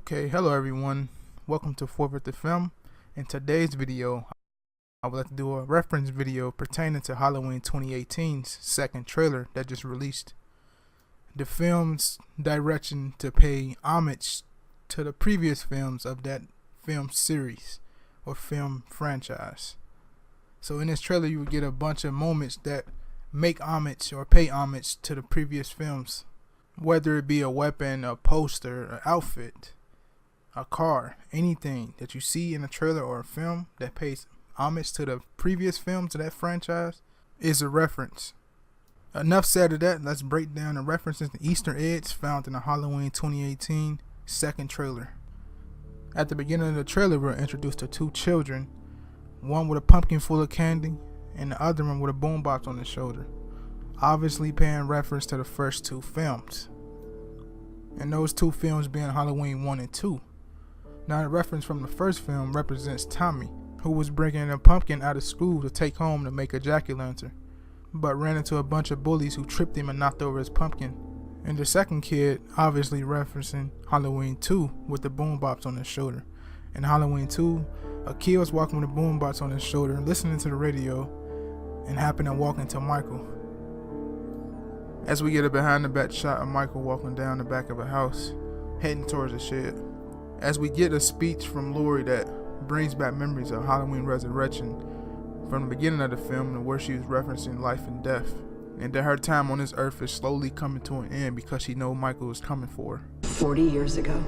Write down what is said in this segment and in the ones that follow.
Okay, hello everyone. Welcome to Forward the Film. In today's video, I would like to do a reference video pertaining to Halloween 2018's second trailer that just released. The film's direction to pay homage to the previous films of that film series or film franchise. So in this trailer, you will get a bunch of moments that make homage or pay homage to the previous films, whether it be a weapon, a poster, an outfit, a car, anything that you see in a trailer or a film that pays homage to the previous films of that franchise is a reference. Enough said of that. Let's break down the references and Easter eggs found in the Halloween 2018 second trailer. At the beginning of the trailer, we're introduced to two children, one with a pumpkin full of candy and the other one with a boombox on his shoulder, obviously paying reference to the first two films, and those two films being Halloween 1 and 2. Now, the reference from the first film represents Tommy, who was bringing a pumpkin out of school to take home to make a jack-o'-lantern, but ran into a bunch of bullies who tripped him and knocked over his pumpkin. And the second kid, obviously referencing Halloween 2 with the boombox on his shoulder. In Halloween 2, a kid was walking with a boombox on his shoulder, listening to the radio, and happened to walk into Michael. As we get a behind-the-back shot of Michael walking down the back of a house, heading towards the shed. As we get a speech from Laurie that brings back memories of Halloween Resurrection from the beginning of the film, and where she was referencing life and death, and that her time on this earth is slowly coming to an end because she knows Michael is coming for her. 40 years ago,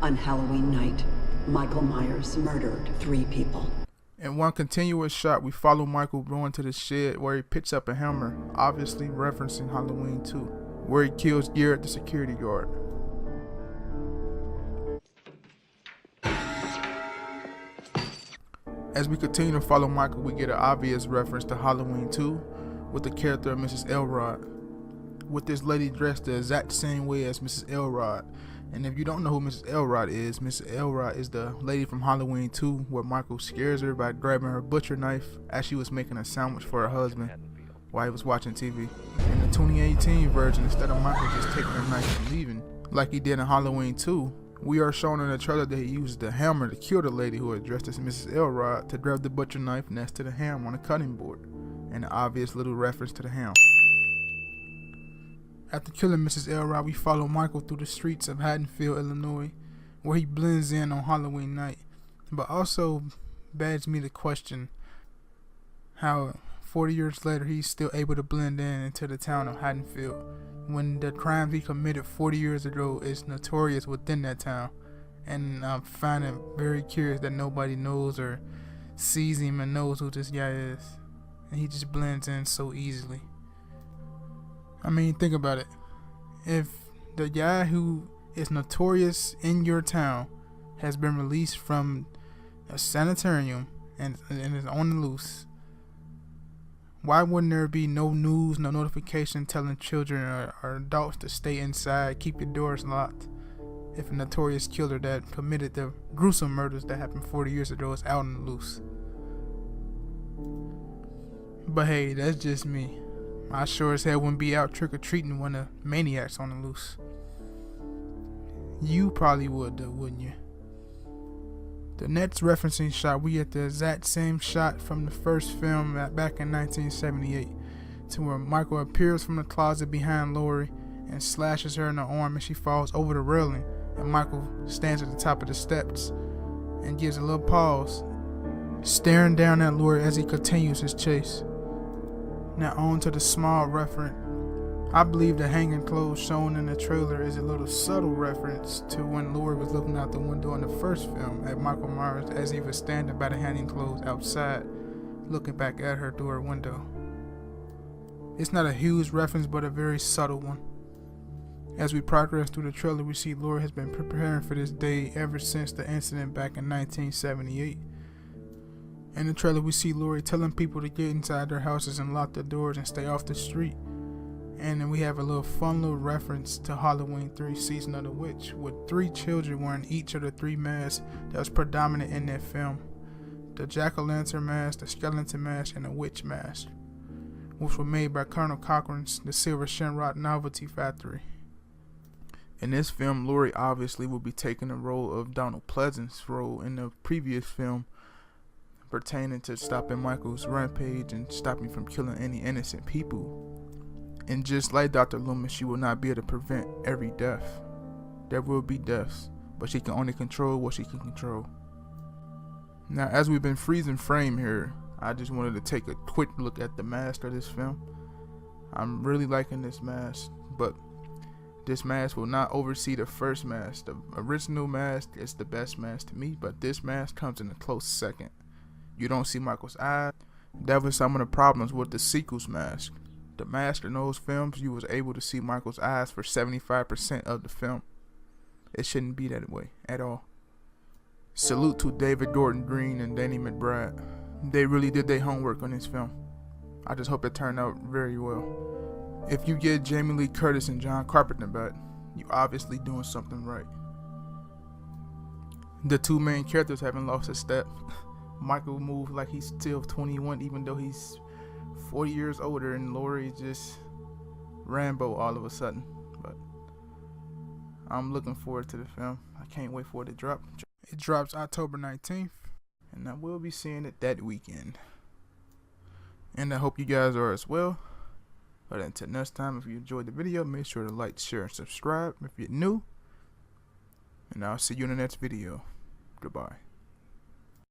on Halloween night, Michael Myers murdered 3 people. In one continuous shot, we follow Michael going to the shed where he picks up a hammer, obviously referencing Halloween 2, where he kills Garrett, the security guard. As we continue to follow Michael, we get an obvious reference to Halloween 2 with the character of Mrs. Elrod, with this lady dressed the exact same way as Mrs. Elrod. And if you don't know who Mrs. Elrod is, Mrs. Elrod is the lady from Halloween 2 where Michael scares her by grabbing her butcher knife as she was making a sandwich for her husband while he was watching TV. In the 2018 version, instead of Michael just taking her knife and leaving like he did in Halloween 2, we are shown in the trailer that he used the hammer to kill the lady who was dressed as Mrs. Elrod to grab the butcher knife next to the ham on the cutting board, and an obvious little reference to the ham. After killing Mrs. Elrod, we follow Michael through the streets of Haddonfield, Illinois, where he blends in on Halloween night, but also begs me to question how 40 years later he's still able to blend in into the town of Haddonfield when the crime he committed 40 years ago is notorious within that town. And I find it very curious that nobody knows or sees him and knows who this guy is, and he just blends in so easily. I mean, think about it. If the guy who is notorious in your town has been released from a sanitarium and is on the loose, why wouldn't there be no news, no notification telling children or adults to stay inside, keep your doors locked, if a notorious killer that committed the gruesome murders that happened 40 years ago is out on the loose? But hey, that's just me. I sure as hell wouldn't be out trick-or-treating when a maniac's on the loose. You probably would though, wouldn't you? The next referencing shot, we get the exact same shot from the first film back in 1978, to where Michael appears from the closet behind Laurie and slashes her in the arm and she falls over the railing, and Michael stands at the top of the steps and gives a little pause, staring down at Laurie as he continues his chase. Now on to the small reference. I believe the hanging clothes shown in the trailer is a little subtle reference to when Laurie was looking out the window in the first film at Michael Myers as he was standing by the hanging clothes outside, looking back at her through her window. It's not a huge reference, but a very subtle one. As we progress through the trailer, we see Laurie has been preparing for this day ever since the incident back in 1978. In the trailer, we see Laurie telling people to get inside their houses and lock their doors and stay off the street. And then we have a little fun little reference to Halloween 3 Season of the Witch, with 3 children wearing each of the 3 masks that was predominant in that film. The jack-o'-lantern mask, the skeleton mask, and the witch mask, which were made by Colonel Cochran's The Silver Shamrock Novelty Factory. In this film, Laurie obviously will be taking the role of Donald Pleasant's role in the previous film, pertaining to stopping Michael's rampage and stopping from killing any innocent people. And just like Dr. Loomis, she will not be able to prevent every death. There will be deaths, but she can only control what she can control. Now, as we've been freezing frame here, I just wanted to take a quick look at the mask of this film. I'm really liking this mask, but this mask will not oversee the first mask. The original mask is the best mask to me, but this mask comes in a close second. You don't see Michael's eyes. That was some of the problems with the sequels mask. The mask in those films, you was able to see Michael's eyes for 75% of the film. It shouldn't be that way at all. Salute to David Gordon Green and Danny McBride. They really did their homework on this film. I just hope it turned out very well. If you get Jamie Lee Curtis and John Carpenter back, you obviously doing something right. The two main characters haven't lost a step. Michael moved like he's still 21, even though he's 40 years older, and Laurie just Rambo all of a sudden. But I'm looking forward to the film. I can't wait for it to drop. It drops October 19th, and I will be seeing it that weekend. And I hope you guys are as well. But until next time, if you enjoyed the video, make sure to like, share, and subscribe if you're new. And I'll see you in the next video. Goodbye.